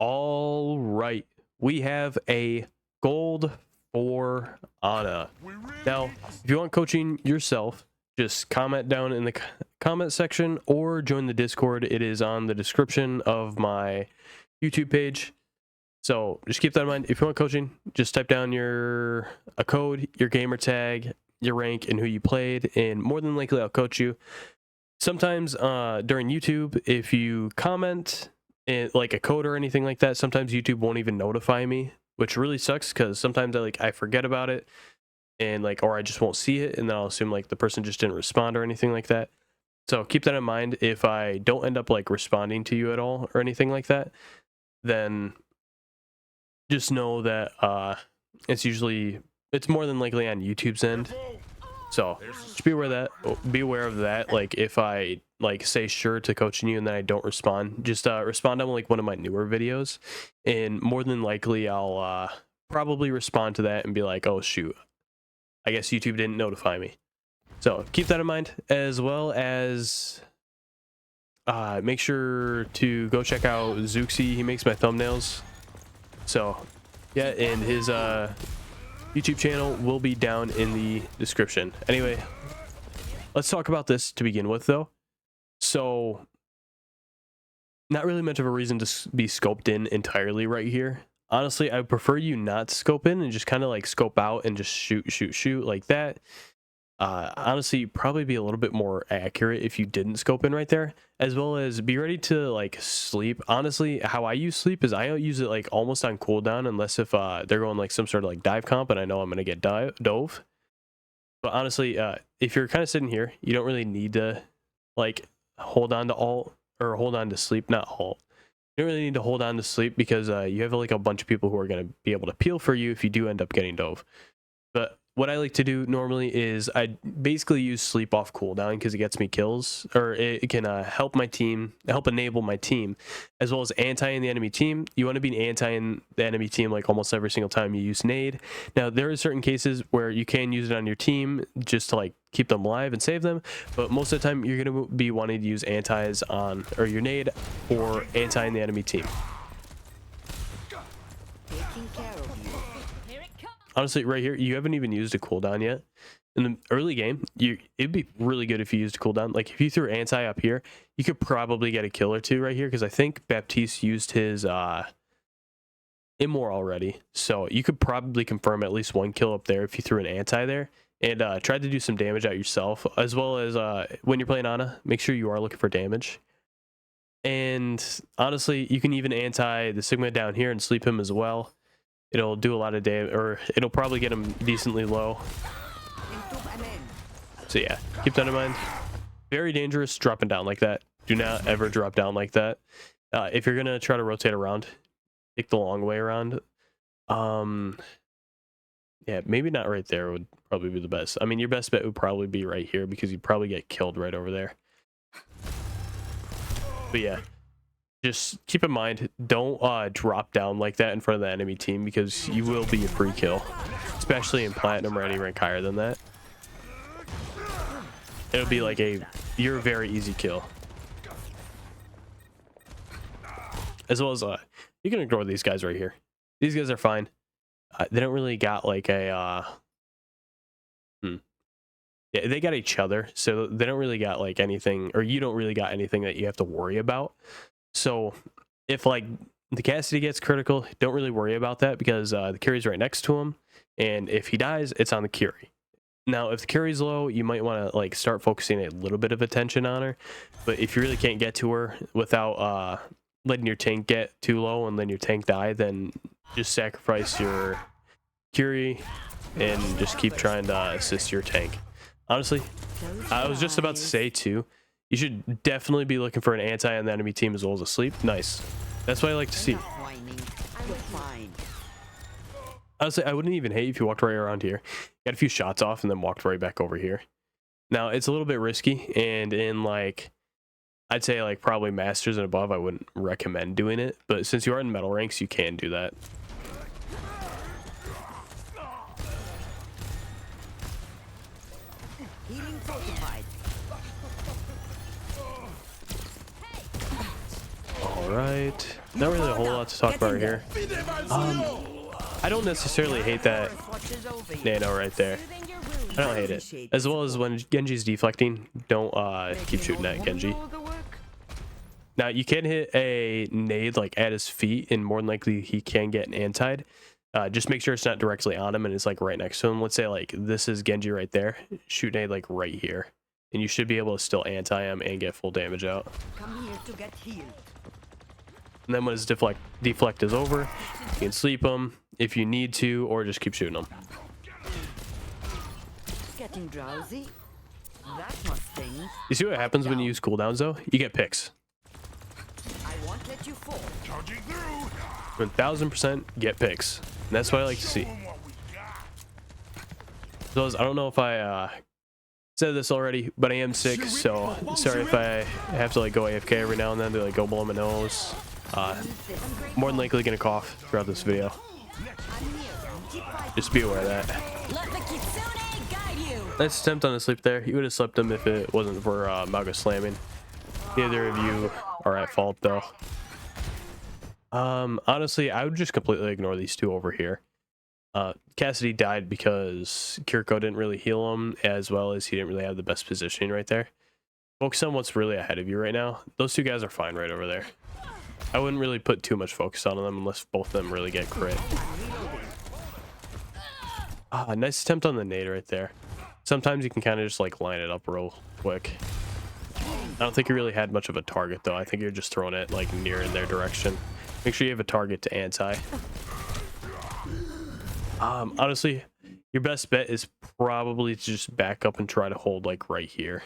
All right, we have a gold for Ana. Now, if you want coaching yourself, just comment down in the comment section or join the Discord. It is on the description of my YouTube page. So just keep that in mind. If you want coaching, just type down a code, your gamer tag, your rank, and who you played, and more than likely I'll coach you. Sometimes during YouTube, if you comment like a code or anything like that, sometimes YouTube won't even notify me, which really sucks because sometimes I forget about it and or I just won't see it, and then I'll assume like the person just didn't respond or anything like that. So keep that in mind. If I don't end up responding to you at all or anything like that, then just know that it's more than likely on YouTube's end. So just be aware of that. Like if I say sure to coaching you and then I don't respond, just respond on one of my newer videos, and more than likely I'll probably respond to that and be like, oh shoot, I guess YouTube didn't notify me. So keep that in mind, as well as make sure to go check out Zuxi. He makes my thumbnails. So yeah, and his YouTube channel will be down in the description. Anyway, let's talk about this to begin with though. So not really much of a reason to be scoped in entirely right here. Honestly, I would prefer you not scope in and just kind of scope out and just shoot like that. Honestly, probably be a little bit more accurate if you didn't scope in right there, as well as be ready to sleep. Honestly, how I use sleep is I don't use it almost on cooldown unless if they're going some sort of dive comp and I know I'm gonna get dove. But honestly, if you're kind of sitting here, you don't really need to hold on to alt or hold on to sleep, not alt. You don't really need to hold on to sleep because you have a bunch of people who are going to be able to peel for you if you do end up getting dove. But what I like to do normally is I basically use sleep off cooldown because it gets me kills, or it can help enable my team, as well as anti-ing the enemy team. You want to be anti-ing the enemy team almost every single time you use nade. Now there are certain cases where you can use it on your team just to keep them alive and save them, but most of the time you're going to be wanting to use antis on or your nade or anti-ing the enemy team. Honestly, right here, you haven't even used a cooldown yet. In the early game, it'd be really good if you used a cooldown. If you threw anti up here, you could probably get a kill or two right here, because I think Baptiste used his Immor already. So you could probably confirm at least one kill up there if you threw an anti there, and tried to do some damage out yourself, as well as when you're playing Ana, make sure you are looking for damage. And honestly, you can even anti the Sigma down here and sleep him as well. It'll do a lot of damage, or it'll probably get him decently low. So yeah, keep that in mind. Very dangerous dropping down like that. Do not ever drop down like that. If you're gonna try to rotate around, take the long way around. Yeah, maybe not right there would probably be the best. I mean, your best bet would probably be right here because you'd probably get killed right over there. But yeah, just keep in mind, don't drop down like that in front of the enemy team, because you will be a free kill, especially in platinum or any rank higher than that. It'll be you're a very easy kill. As well as you can ignore these guys right here. These guys are fine. They don't really got yeah, they got each other, so they don't really got anything, or you don't really got anything that you have to worry about. So if the Cassidy gets critical, don't really worry about that, because the carry's right next to him, and if he dies, it's on the carry. Now if the carry's low, you might want to start focusing a little bit of attention on her, but if you really can't get to her without letting your tank get too low and then your tank die, then just sacrifice your carry and just keep trying to assist your tank. Honestly, I was just about to say too, you should definitely be looking for an anti on the enemy team as well as a sleep. Nice. That's what I like to see. Honestly, I wouldn't even hate if you walked right around here, got a few shots off, and then walked right back over here. Now, it's a little bit risky, and in I'd say probably Masters and above, I wouldn't recommend doing it. But since you are in metal ranks, you can do that. right, not really a whole lot to talk about here. I don't necessarily hate that nano right there. I don't hate it. As well as when Genji's deflecting, don't keep shooting at Genji. Now you can hit a nade like at his feet, and more than likely he can get an antied. Just make sure it's not directly on him and it's like right next to him. Let's say like this is Genji right there. Shoot nade like right here, and you should be able to still anti him and get full damage out. Come here to get healed. And then when his deflect is over, you can sleep him if you need to, or just keep shooting him. Getting drowsy? That must sting. You see what happens when you use cooldowns though? You get picks. I won't let you fall. 1000% get picks. And that's what I like to see. So I don't know if I said this already, but I am sick, so sorry if I have to like go AFK every now and then to like go blow my nose. More than likely gonna cough throughout this video. Just be aware of that. Nice attempt on the sleep there. You would have slept him if it wasn't for Mauga slamming. Neither of you are at fault though. Honestly, I would just completely ignore these two over here. Cassidy died because Kiriko didn't really heal him, as well as he didn't really have the best positioning right there. Focus on what's really ahead of you right now. Those two guys are fine right over there. I wouldn't really put too much focus on them unless both of them really get crit. Nice attempt on the nade right there. Sometimes you can kind of just like line it up real quick. I don't think you really had much of a target though. I think you're just throwing it like near in their direction. Make sure you have a target to anti. Honestly, your best bet is probably to just back up and try to hold like right here.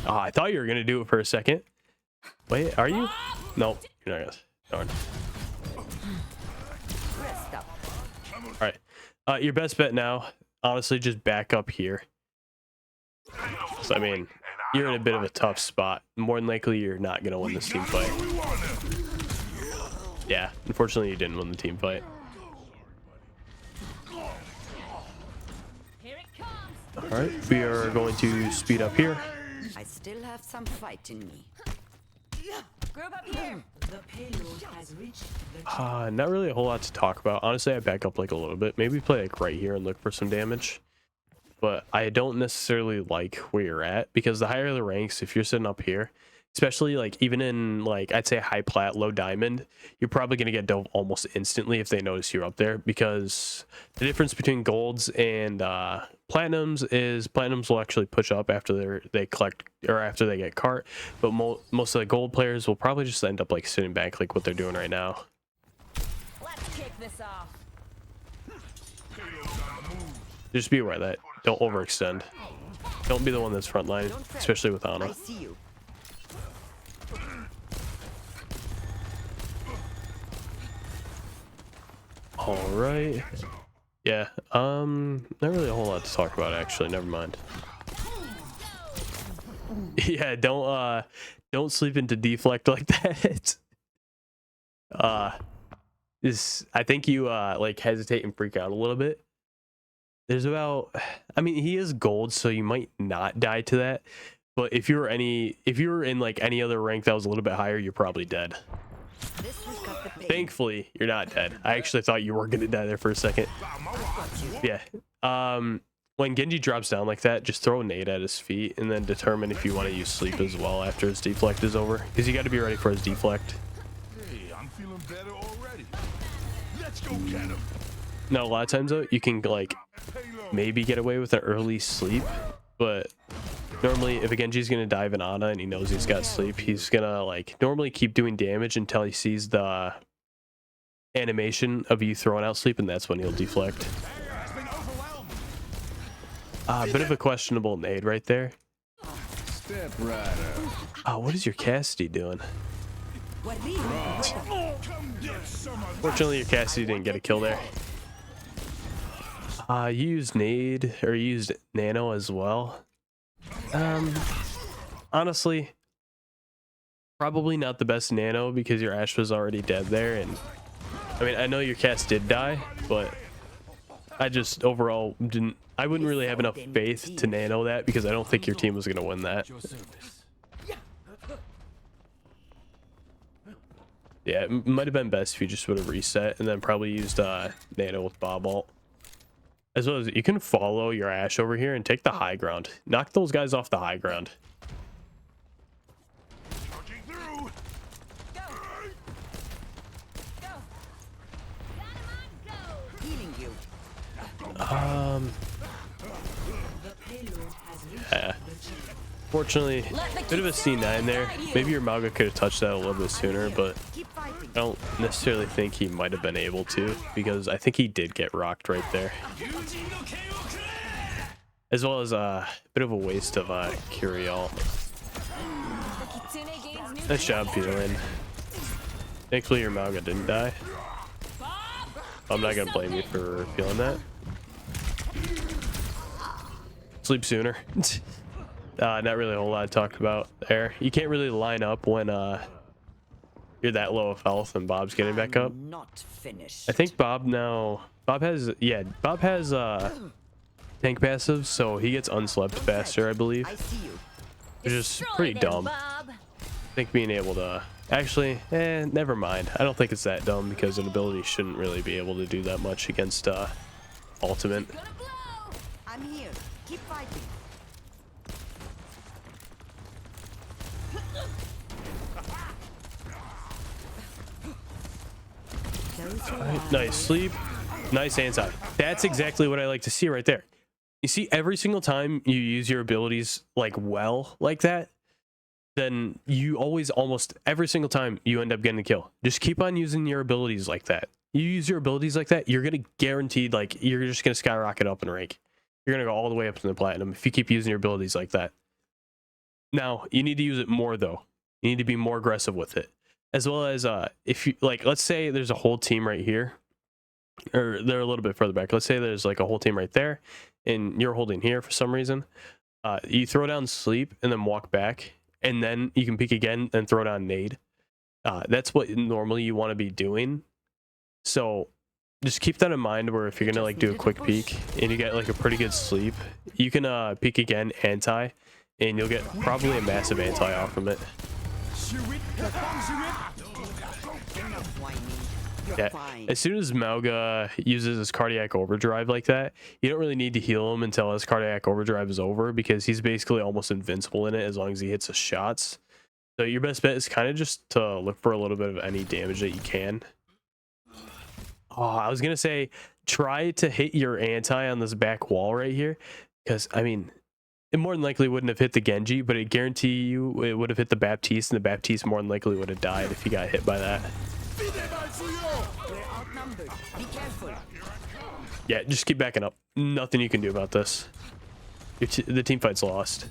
I thought you were gonna do it for a second. Wait, are you? Nope, you're not gonna. Darn. All right, your best bet now, honestly, just back up here. So, I mean, you're in a bit of a tough spot. More than likely, you're not gonna win this team fight. Yeah, unfortunately, you didn't win the team fight. All right, we are going to speed up here. I still have some fight in me. Group up here. The payload has reached the Not really a whole lot to talk about. Honestly, I back up like a little bit. Maybe play like right here and look for some damage. But I don't necessarily like where you're at, because the higher the ranks, if you're sitting up here, especially like even in like I'd say high plat, low diamond, you're probably gonna get dove almost instantly if they notice you're up there, because the difference between golds and platinums is platinums will actually push up after they collect or after they get cart, but most of the gold players will probably just end up like sitting back like what they're doing right now. Let's kick this off. Just be aware of that. Don't overextend. Don't be the one that's front line, especially with Ana. I see you. All right. Yeah. Not really a whole lot to talk about actually. Never mind. Yeah. Don't sleep into deflect like that. I think you like hesitate and freak out a little bit. There's about, I mean, he is gold, so you might not die to that. But if you were in like any other rank that was a little bit higher, you're probably dead. Thankfully, you're not dead. I actually thought you were gonna die there for a second. Yeah. When Genji drops down like that, just throw a nade at his feet and then determine if you want to use sleep as well after his deflect is over, because you got to be ready for his deflect. Hey, I'm feeling better already. Let's go get him. Now, a lot of times though, you can like maybe get away with an early sleep, but normally if a Genji's gonna dive in Ana and he knows he's got sleep, he's gonna like normally keep doing damage until he sees the animation of you throwing out sleep, and that's when he'll deflect. Bit of a questionable nade right there. Step right up. What is your Cassidy doing? Fortunately, your Cassidy didn't get a kill there. You used nade, or you used nano as well. Honestly, probably not the best nano, because your Ashe was already dead there, and I mean, I know your Cass did die, but I just overall I wouldn't really have enough faith to nano that, because I don't think your team was gonna win that. Yeah, it might have been best if you just would have reset and then probably used Nano with Bob ult. As well as you can follow your Ashe over here and take the high ground. Knock those guys off the high ground. Charging through. Go. Healing you. The payload has reached Yeah. the channel. Fortunately, bit of a C9 there. Maybe your Mauga could have touched that a little bit sooner, but Keep fighting. I don't necessarily think he might have been able to, because I think he did get rocked right there. As well as a bit of a waste of Curial. Kitsune gains new Nice job, Feeling. Thankfully, your Mauga didn't die. I'm not gonna blame you for feeling that. Sleep sooner. Not really a whole lot to talk about there. You can't really line up when you're that low of health and Bob's getting back up. I'm not finished. I think Bob has tank passive, so he gets unslept faster, I believe, I see you. which is Destroy pretty them, dumb. Bob. I think being able to actually, never mind. I don't think it's that dumb because an ability shouldn't really be able to do that much against ultimate. Gonna blow. I'm here. Keep fighting. Those who are Nice sleep, nice anti. That's exactly what I like to see right there. You see, every single time you use your abilities like that, then you always, almost every single time, you end up getting a kill. Just keep on using your abilities like that. You use your abilities like that, you're gonna guaranteed, like, you're just gonna skyrocket up in rank. You're gonna go all the way up to the platinum if you keep using your abilities like that. Now, you need to use it more though. You need to be more aggressive with it. As well as if you, like, let's say there's a whole team right here, or they're a little bit further back. Let's say there's like a whole team right there and you're holding here for some reason. You throw down sleep and then walk back, and then you can peek again and throw down nade. That's what normally you want to be doing. So just keep that in mind, where if you're gonna like do a quick peek and you get like a pretty good sleep, you can peek again anti, and you'll get probably a massive anti off from it. whining. You're Yeah, fine. as soon as Mauga uses his cardiac overdrive like that, you don't really need to heal him until his cardiac overdrive is over, because he's basically almost invincible in it as long as he hits his shots. So your best bet is kind of just to look for a little bit of any damage that you can. Oh, I was gonna say, try to hit your anti on this back wall right here, because I mean, it more than likely wouldn't have hit the Genji, but it guarantee you it would have hit the Baptiste, and the Baptiste more than likely would have died if he got hit by that. We're outnumbered. Be careful. Yeah, just keep backing up. Nothing you can do about this. The team fight's lost.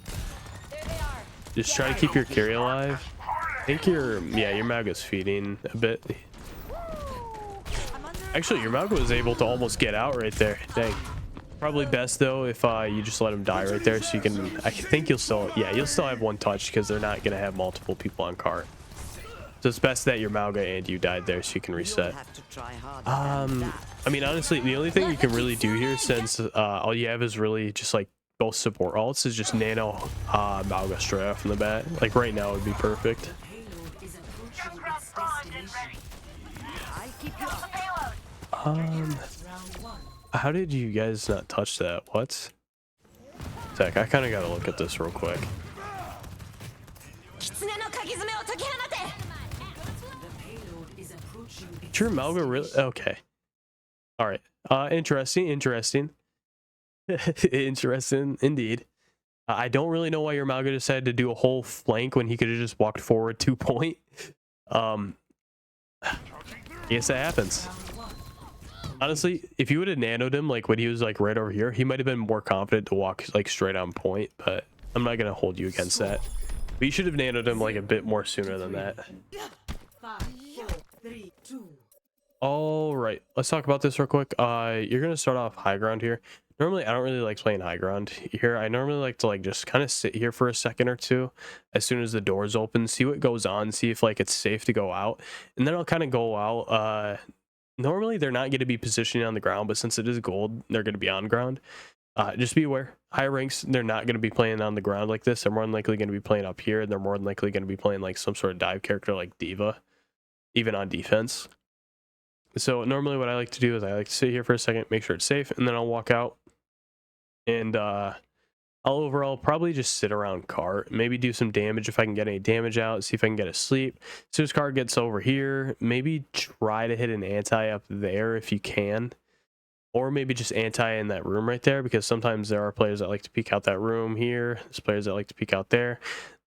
There they are. Just try to keep your carry alive. I think your Mauga's feeding a bit. I'm under Actually, your Mauga was able to almost get out right there. Dang. Probably best though if you just let him die right there, so you can. I think you'll still have one touch, because they're not gonna have multiple people on cart. So it's best that your Mauga and you died there, so you can You'll reset. have to try harder than that. I mean, honestly, the only thing you can really do here, since all you have is really just like both support ults, is just nano Mauga straight off from the bat. Like right now would be perfect. Payload is approaching its destination. I keep you up. Round one. How did you guys not touch that? What? Sec, I kind of gotta look at this real quick. 狐の鍵爪を解き放て The payload is approaching its True Mauga really? Okay. All right. Interesting. Interesting indeed. I don't really know why your Mauga decided to do a whole flank when he could have just walked forward 2 point. I guess that happens. Honestly, if you would have nanoed him like when he was like right over here, he might have been more confident to walk like straight on point, but I'm not gonna hold you against that. But you should have nanoed him like a bit more sooner than that. 5, 4, 3, 2. All right, let's talk about this real quick. You're gonna start off high ground here. Normally, I don't really like playing high ground here. I normally like to like just kind of sit here for a second or two as soon as the doors open, see what goes on, see if like it's safe to go out, and then I'll kind of go out. Normally, they're not going to be positioning on the ground, but since it is gold, they're going to be on ground. Just be aware. High ranks, they're not going to be playing on the ground like this. They're more than likely going to be playing up here, and they're more than likely going to be playing like some sort of dive character like Diva. even on defense. So normally what I like to do is I like to sit here for a second, make sure it's safe, and then I'll walk out. And I'll overall probably just sit around cart, maybe do some damage if I can get any damage out, see if I can get a sleep. As soon as cart gets over here, maybe try to hit an anti up there if you can. Or maybe just anti in that room right there, because sometimes there are players that like to peek out that room here. There's players that like to peek out there.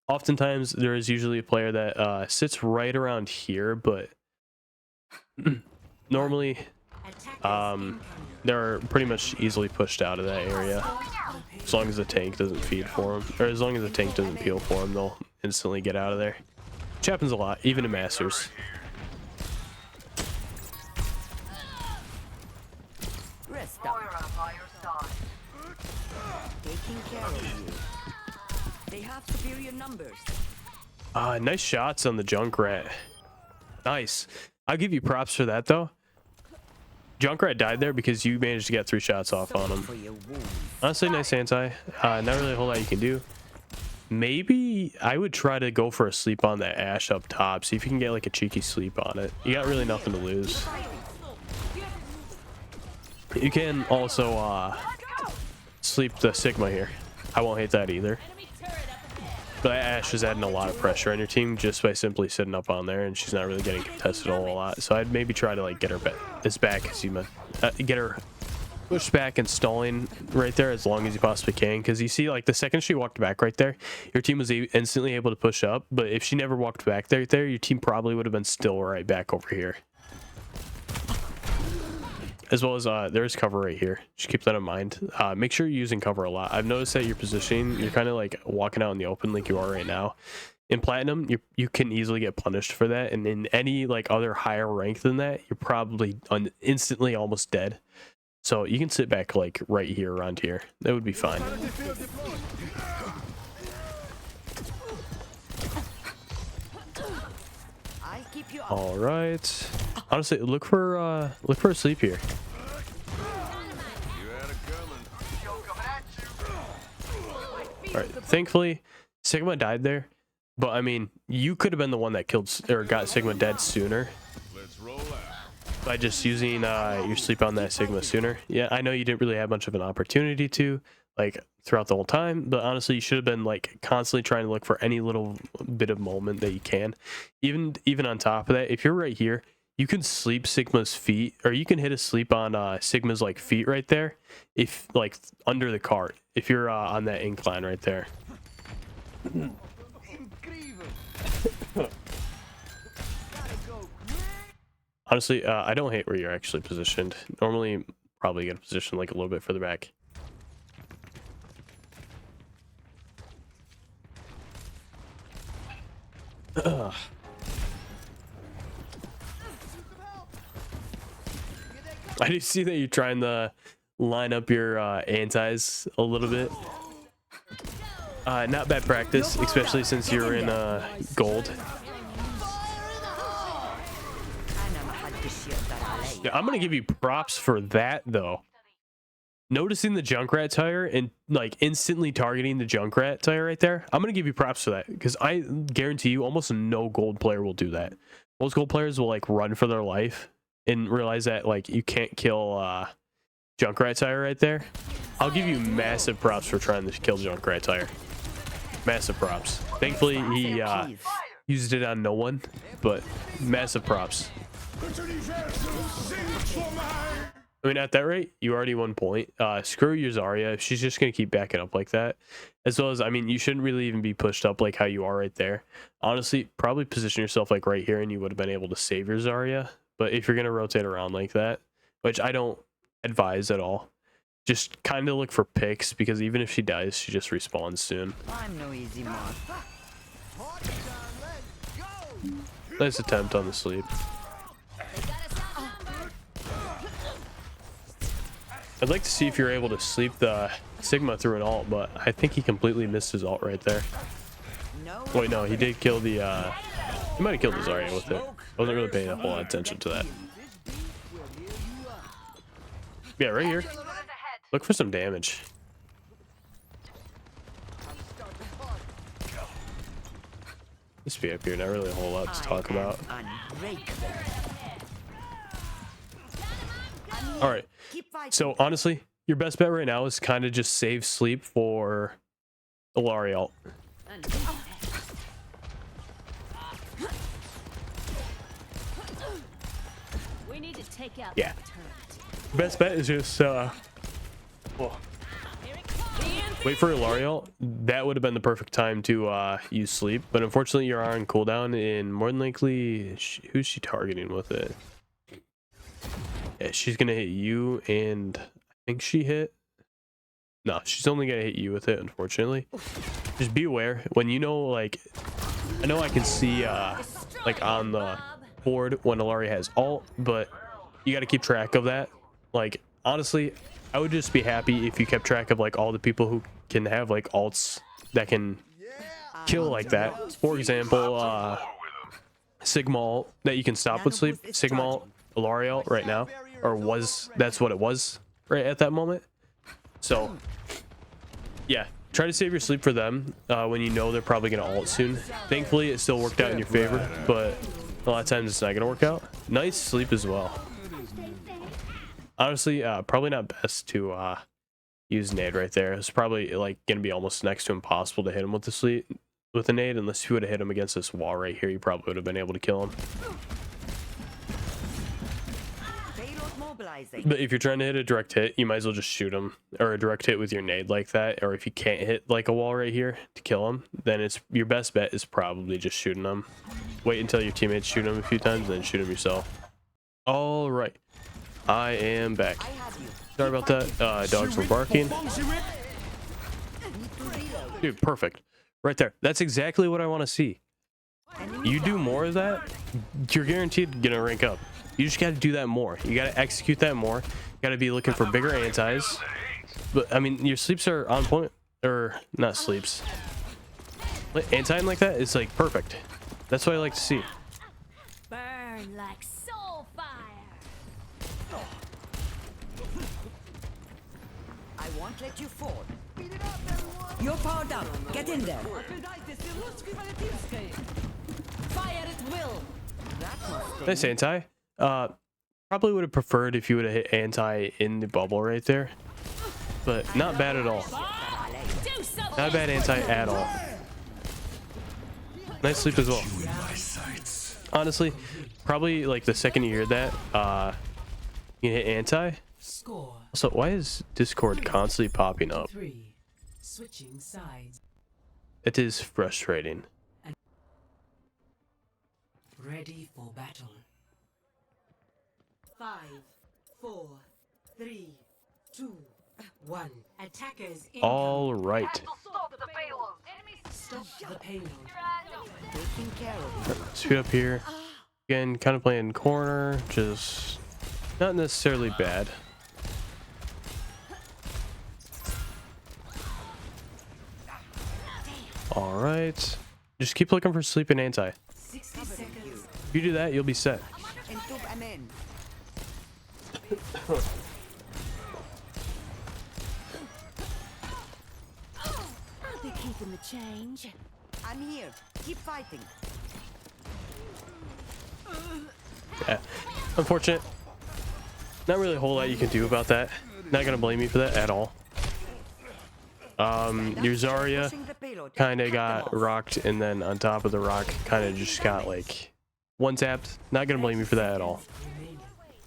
Oftentimes there is usually a player that sits right around here, but normally they're pretty much easily pushed out of that area. As long as the tank doesn't feed for them, or as long as the tank doesn't peel for them, they'll instantly get out of there. Which happens a lot, even in Masters. Rest up. Taking care of you. They have superior numbers. Nice shots on the Junkrat. Nice. I'll give you props for that though. Junkrat died there because you managed to get 3 shots off on him. For your wounds. Honestly, nice anti. Not really a whole lot you can do. Maybe I would try to go for a sleep on that Ash up top. See if you can get like a cheeky sleep on it. You got really nothing to lose. You can also sleep the Sigma here. I won't hate that either. But Ash is adding a lot of pressure on your team just by simply sitting up on there, and she's not really getting contested a whole lot. So I'd maybe try to like get her back as you get her pushed back and stalling right there as long as you possibly can, because you see like the second she walked back right there, your team was instantly able to push up. But if she never walked back there, your team probably would have been still right back over here. As well as there's cover right here. Just keep that in mind. Make sure you're using cover a lot. I've noticed that your positioning, you're kind of like walking out in the open like you are right now. In Platinum, you can easily get punished for that, and in any like other higher rank than that, you're probably instantly almost dead. So you can sit back like right here around here. That would be fine. I keep you up. All right. Honestly, look for a sleep here. All right. Thankfully, Sigma died there, but I mean, you could have been the one that killed or got Sigma dead sooner by just using your sleep on that Sigma sooner. Yeah, I know you didn't really have much of an opportunity to like throughout the whole time, but honestly, you should have been like constantly trying to look for any little bit of moment that you can. Even on top of that, if you're right here, you can sleep Sigma's feet, or you can hit a sleep on Sigma's like feet right there, if like under the cart, if you're on that incline right there. Honestly, I don't hate where you're actually positioned. Normally, probably get a position like a little bit further back. Ugh. I do see that you're trying to line up your antis a little bit. Not bad practice, especially since you're in gold. Yeah, I'm gonna give you props for that though. Noticing the Junkrat tire and like instantly targeting the Junkrat tire right there, I'm gonna give you props for that, because I guarantee you almost no gold player will do that. Most gold players will like run for their life and realize that like you can't kill Junkrat tire right there. I'll give you massive props for trying to kill Junkrat tire. Massive props. Thankfully he used it on no one, but massive props. I mean, at that rate, you already 1 point. Screw your Zarya if she's just going to keep backing up like that. As well as, I mean, you shouldn't really even be pushed up like how you are right there. Honestly, probably position yourself like right here and you would have been able to save your Zarya. But if you're going to rotate around like that, which I don't advise at all, just kind of look for picks, because even if she dies, she just respawns soon. I'm no easy mark. Nice attempt on the sleep. I'd like to see if you're able to sleep the Sigma through an ult, but I think he completely missed his ult right there. Wait, no, he did kill the, he might have killed the Zarya with it. I wasn't really paying a whole lot of attention to that. Yeah, right here. Look for some damage. Let's be up here. Not really a whole lot to talk about. Unbreakable. All right. Keep fighting. So honestly, your best bet right now is kind of just save sleep for Ilariel. We need to take out Yeah. that turret. Best bet is just wait for Ilariel. That would have been the perfect time to use sleep, but unfortunately you're on cooldown, and more than likely, who's she targeting with it? Yeah, she's gonna hit you, and I think she hit. No, she's only gonna hit you with it, unfortunately. Just be aware when you know, like, I know I can see like on the board when Ilari has ult, but you got to keep track of that. Like, honestly, I would just be happy if you kept track of like all the people who can have like ults that can kill like that. For example, Sigma ult that you can stop with sleep. Sigma ult, Ilariel right now, or that's what it was right at that moment. So yeah, try to save your sleep for them when you know they're probably gonna ult soon. Thankfully it still worked out in your favor, but a lot of times it's not gonna work out. Nice sleep as well. Honestly, probably not best to use nade right there. It's probably like gonna be almost next to impossible to hit him with the sleep with a nade, unless you would have hit him against this wall right here. You probably would have been able to kill him. Payload mobilizing. But if you're trying to hit a direct hit, you might as well just shoot him, or a direct hit with your nade like that. Or if you can't hit like a wall right here to kill him, then it's your best bet is probably just shooting him. Wait until your teammates shoot him a few times, then shoot him yourself. All right, I am back. I have you. Sorry about that. Dogs were barking. Dude, perfect. Right there. That's exactly what I want to see. You do more of that, you're guaranteed gonna rank up. You just got to do that more. You got to execute that more. You got to be looking for bigger antis. But I mean, your sleeps are on point, or not sleeps. Anti like that is like perfect. That's what I like to see. Burn like soul fire. I won't let you fall. You're powered up. Get in there. Fire at will. That must Nice anti. Probably would have preferred if you would have hit anti in the bubble right there, but not bad at all. Do something. Not a bad anti at all. Nice sleep as well. Honestly, probably like the second you hear that, you hit anti. Score So why is Discord constantly popping up? 3. Switching sides. It is frustrating. Ready for battle. 5, 4, 3, 2, 1. Attackers incoming. All right. Stop the payload. taking care of you. Speed up here. Again, kind of playing corner, just not necessarily bad. All right. Just keep looking for sleep and anti. 60 seconds. If you do that, you'll be set. Entub amen. I'll be keeping the change. I'm here. Keep fighting. Yeah. Unfortunate. Not really a whole lot you can do about that. Not gonna blame you for that at all. Your Zarya Pushing the payload. kind of Cut them got off. rocked, and then on top of the rock, kind of just got like one tapped. Not gonna blame you for that at all.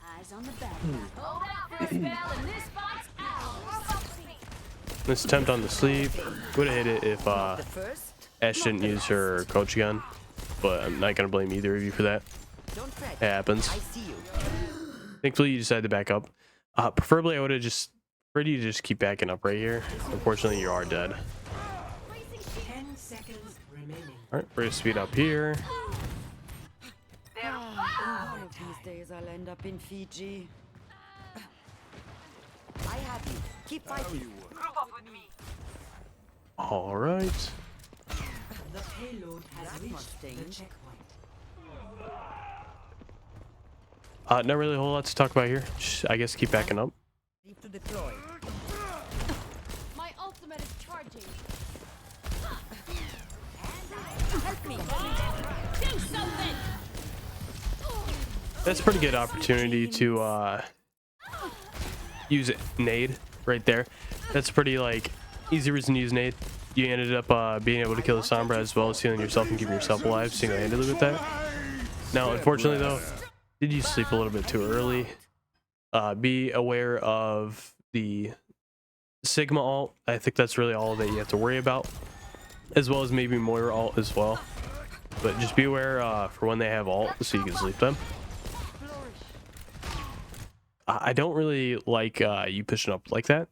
Eyes on the back. Hold out for a spell and this fight's ours. This attempt on the sleep would have hit it if The first. Ash didn't use her coach gun, but I'm not gonna blame either of you for that. Don't fret. It happens. I see you. Thankfully, you decided to back up. Preferably, I would have just preferred you to just keep backing up right here. Unfortunately, you are dead. 10 seconds remaining. All right, we're gonna speed up here. One of these days I'll end up in Fiji. I have you. Keep fighting. All right. The payload has That reached must the sting. checkpoint. Not really a whole lot to talk about here. Just, I guess keep backing up. Leave to deploy. My ultimate is charging. Help Do something. That's a pretty good opportunity to use it. Nade right there. That's a pretty like easy reason to use nade. You ended up being able to kill the Sombra as well as healing yourself and keeping yourself alive single-handedly with that. Now, unfortunately though, did you sleep a little bit too early? Be aware of the Sigma ult. I think that's really all that you have to worry about, as well as maybe Moira ult as well. But just be aware for when they have ult so you can sleep them. I don't really like you pushing up like that.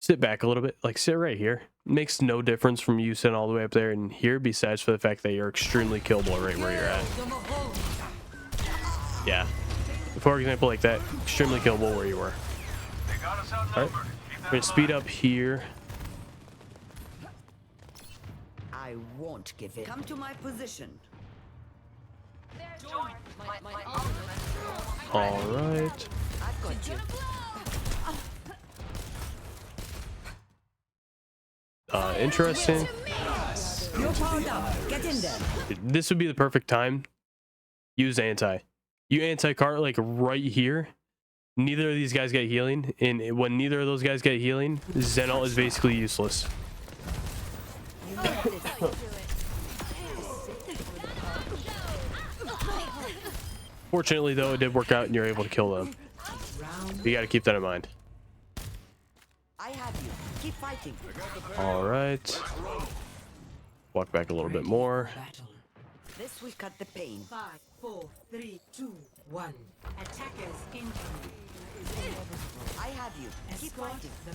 Sit back a little bit, like sit right here. Makes no difference from you sitting all the way up there and here, besides for the fact that you're extremely killable right where you're at. Yeah, for example, like that, extremely killable where you were. All right, we're gonna speed up here. I won't give in. Come to my position. All right. I've got you. Interesting. You're powered up. Get in there. This would be the perfect time. Use anti. You anti-cart like right here. Neither of these guys get healing, and when neither of those guys get healing, Zen ult is basically useless. Fortunately, though, it did work out, and you're able to kill them. You got to keep that in mind. I have you. Keep fighting. All right. Walk back a little bit more. Battle. This will cut the pain. 5, 4, 3, 2, 1. Attackers incoming. I have you. Keep Escort fighting. the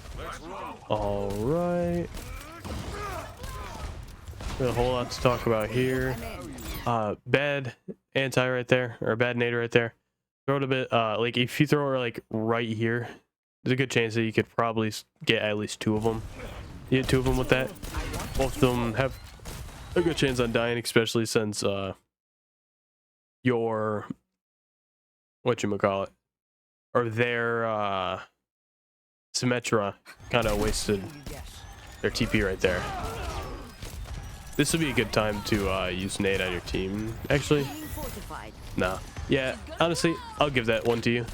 payload. All right. Got a whole lot to talk about here. Bad anti right there, or bad nade right there. Throw it a bit. Like if you throw it like right here, there's a good chance that you could probably get at least two of them. You get two of them with that. Both of them have a good chance on dying, especially since your whatchamacallit, or their Symmetra kind of wasted their TP right there. This would be a good time to use nade on your team. Actually, nah. Yeah, honestly, I'll give that one to you.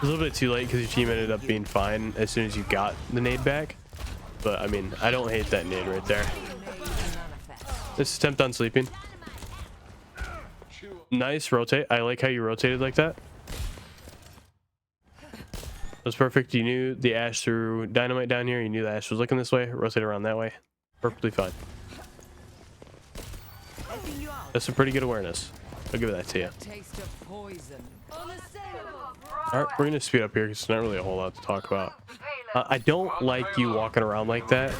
A little bit too late because your team ended up being fine as soon as you got the nade back. But I mean, I don't hate that nade right there. This attempt on sleeping. Nice rotate. I like how you rotated like that. That was perfect. You knew the Ashe threw dynamite down here. You knew the Ashe was looking this way. Rotate around that way. Perfectly fine. That's a pretty good awareness. I'll give that to you. Taste of poison. All right, we're gonna speed up here because there's not really a whole lot to talk about. I don't like you walking around like that,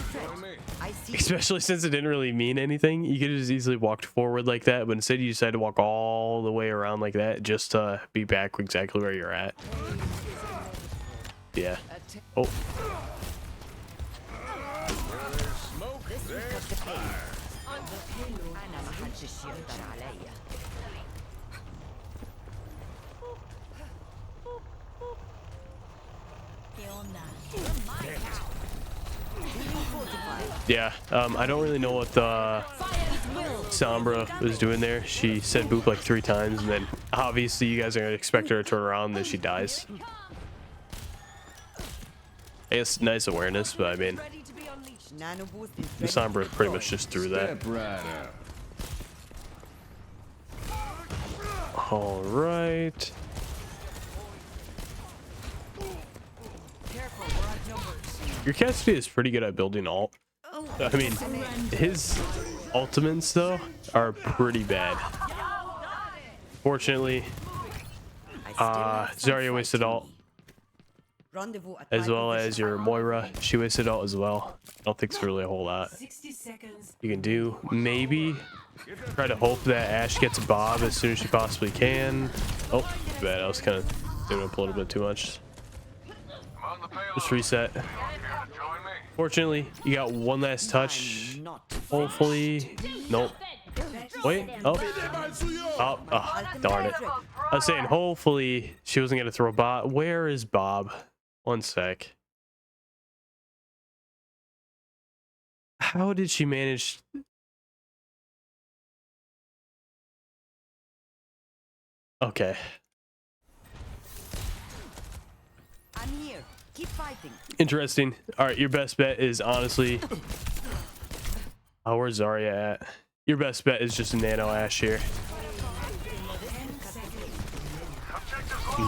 especially since it didn't really mean anything. You could have just easily walked forward like that, but instead you decided to walk all the way around like that just to be back exactly where you're at. Yeah. Oh. Yeah, I don't really know what the Sombra was doing there. She said boop like 3 times, and then obviously you guys are gonna expect her to turn around, and then she dies. I guess nice awareness, but I mean, the Sombra pretty much just threw that. All right. Your Cassidy is pretty good at building ult. I mean, his ultimates though are pretty bad. Fortunately, Zarya wasted ult, as well as your Moira. She wasted ult as well. I don't think it's really a whole lot 60 seconds. you can do. Maybe try to hope that Ashe gets Bob as soon as she possibly can. Oh, bad. I was kind of doing up a little bit too much. Just reset. Fortunately, you got one last touch. Hopefully, nope. Wait, oh, darn it. I was saying, hopefully, she wasn't gonna throw a bot. Where is Bob? One sec. How did she manage Okay. I'm here. Keep fighting. Interesting. All right, your best bet is honestly. Oh, where's Zarya at? Your best bet is just a Nano Ash here.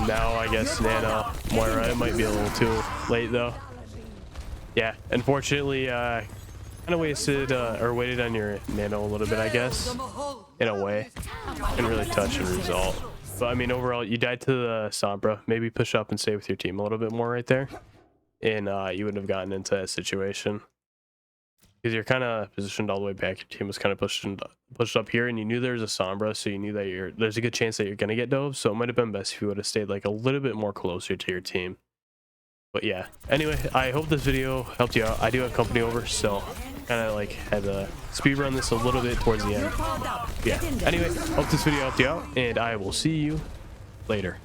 Now I guess Nano Moira. It might be a little too late though. Yeah, unfortunately, kind of wasted or waited on your Nano a little bit, I guess, in a way. Didn't really touch the result. But I mean, overall, you died to the Sombra. Maybe push up and stay with your team a little bit more right there, and you wouldn't have gotten into that situation. Because you're kind of positioned all the way back. Your team was kind of pushed up here, and you knew there was a Sombra, so you knew that there's a good chance that you're gonna get dove. So it might have been best if you would have stayed like a little bit more closer to your team. But yeah. Anyway, I hope this video helped you out. I do have company over, so kind of like had to speed run this a little bit towards the end. Yeah. Anyway, hope this video helped you out, and I will see you later.